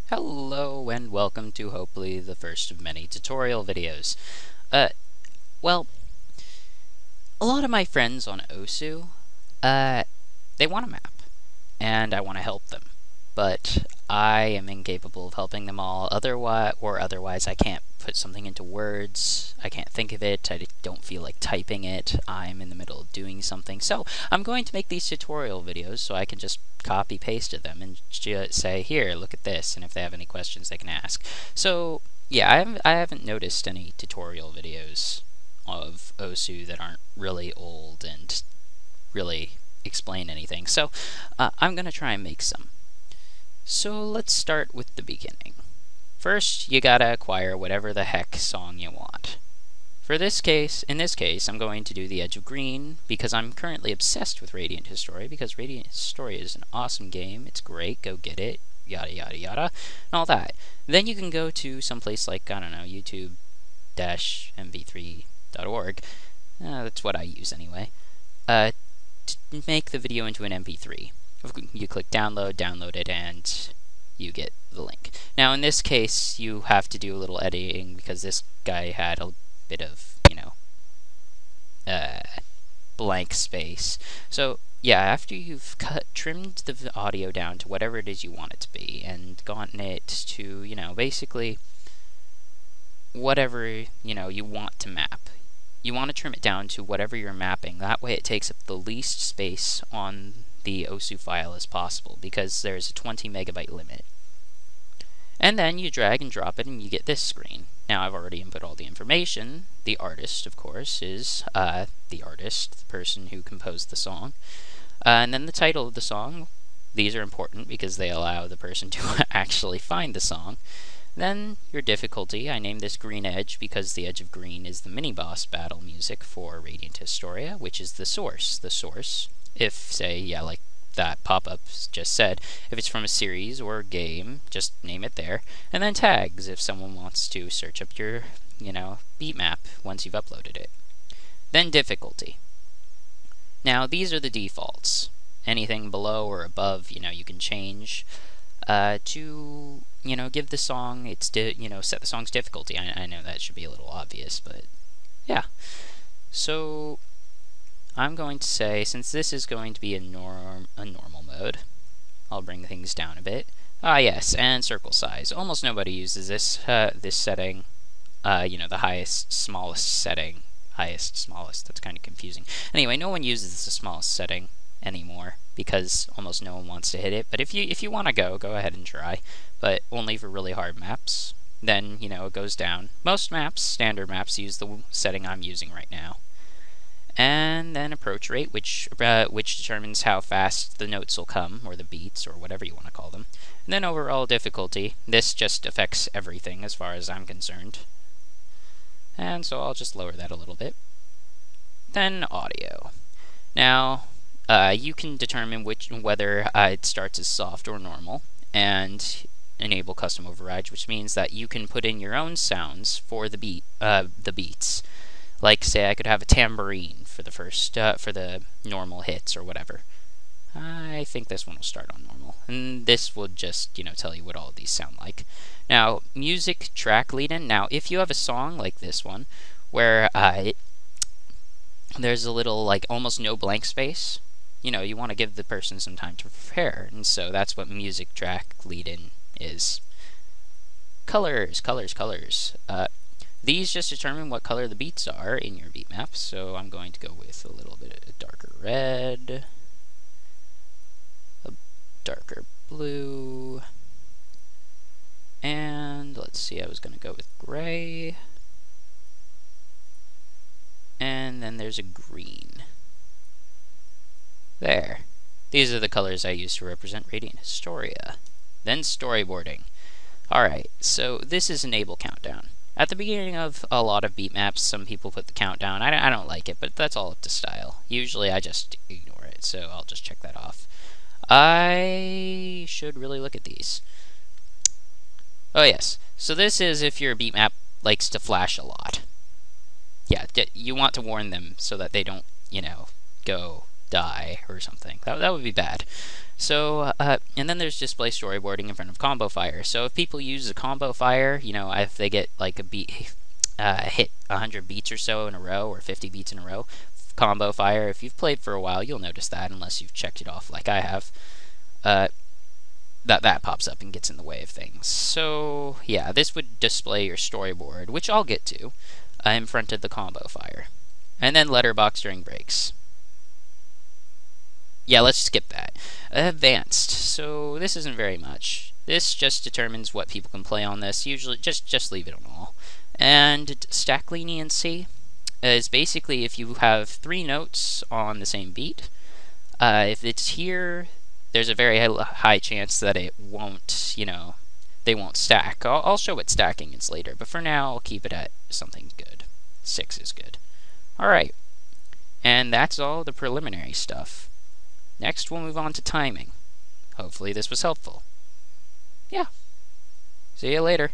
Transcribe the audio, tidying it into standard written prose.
Hello and welcome to hopefully the first of many tutorial videos. Uh, well, a lot of my friends on OSU, they want a map, and I want to help them. But I am incapable of helping them all otherwise I can't put something into words, I can't think of it, I don't feel like typing it, I'm in the middle of doing something. So I'm going to make these tutorial videos so I can just copy paste them and say, here, look at this, and if they have any questions they can ask. So yeah, I haven't noticed any tutorial videos of OSU that aren't really old and really explain anything. So I'm going to try and make some. So let's start with the beginning. First, you gotta acquire whatever the heck song you want. In this case, I'm going to do The Edge of Green because I'm currently obsessed with Radiant Historia because Radiant Historia is an awesome game. It's great. Go get it. Yada yada yada, and all that. Then you can go to someplace like, I don't know, YouTube-mp3.org. That's what I use anyway. To make the video into an MP3. You click download it, and you get the link. Now, in this case, you have to do a little editing because this guy had a bit of, blank space. So, yeah, after you've trimmed the audio down to whatever it is you want it to be, and gotten it to, basically whatever, you want to map. You want to trim it down to whatever you're mapping. That way it takes up the least space on the OSU file as possible, because there's a 20 megabyte limit. And then you drag and drop it and you get this screen. Now I've already input all the information. The artist, of course, is the person who composed the song. And then the title of the song. These are important because they allow the person to actually find the song. Then your difficulty. I named this Green Edge because the Edge of Green is the mini-boss battle music for Radiant Historia, which is the source. The source, if, say, like that pop-up just said, if it's from a series or a game, just name it there. And then tags, if someone wants to search up your, beat map once you've uploaded it. Then difficulty. Now, these are the defaults. Anything below or above, you can change to, give the song its, set the song's difficulty. I know that should be a little obvious, but yeah. So I'm going to say, since this is going to be a normal mode, I'll bring things down a bit. Yes, and circle size. Almost nobody uses this this setting. The highest, smallest setting. Highest, smallest. That's kind of confusing. Anyway, no one uses the smallest setting anymore because almost no one wants to hit it. But if you want to go ahead and try. But only for really hard maps. Then it goes down. Most maps, standard maps, use the setting I'm using right now. And then approach rate, which determines how fast the notes will come, or the beats, or whatever you want to call them. And then overall difficulty. This just affects everything as far as I'm concerned. And so I'll just lower that a little bit. Then audio. Now, you can determine whether it starts as soft or normal, and enable custom overrides, which means that you can put in your own sounds for the beats. Like, say, I could have a tambourine for the first, for the normal hits or whatever. I think this one will start on normal. And this will just, tell you what all of these sound like. Now, music track lead-in. Now, if you have a song like this one, where there's a little, almost no blank space, you want to give the person some time to prepare. And so that's what music track lead-in is. Colors, colors, colors. These just determine what color the beats are in your beat map, so I'm going to go with a little bit of darker red, a darker blue, and let's see, I was going to go with gray, and then there's a green. There. These are the colors I use to represent Radiant Historia. Then storyboarding. Alright, so this is enable countdown. At the beginning of a lot of beat maps, some people put the countdown. I don't like it, but that's all up to style. Usually I just ignore it, so I'll just check that off. I should really look at these. Oh yes, so this is if your beat map likes to flash a lot. Yeah, you want to warn them so that they don't, go die or something. That would be bad. So, and then there's display storyboarding in front of combo fire. So if people use a combo fire, you know, if they get like a beat, hit 100 beats or so in a row, or 50 beats in a row, combo fire. If you've played for a while, you'll notice that, unless you've checked it off like I have. That pops up and gets in the way of things. So yeah, this would display your storyboard, which I'll get to, in front of the combo fire. And then letterbox during breaks. Yeah, let's skip that. Advanced. So this isn't very much. This just determines what people can play on this. Usually, just leave it on all. And stack leniency is basically if you have 3 notes on the same beat. If it's here, there's a very high chance that it won't, you know, they won't stack. I'll show what stacking is later, but for now, I'll keep it at something good. 6 is good. Alright, and that's all the preliminary stuff. Next, we'll move on to timing. Hopefully this was helpful. Yeah. See you later.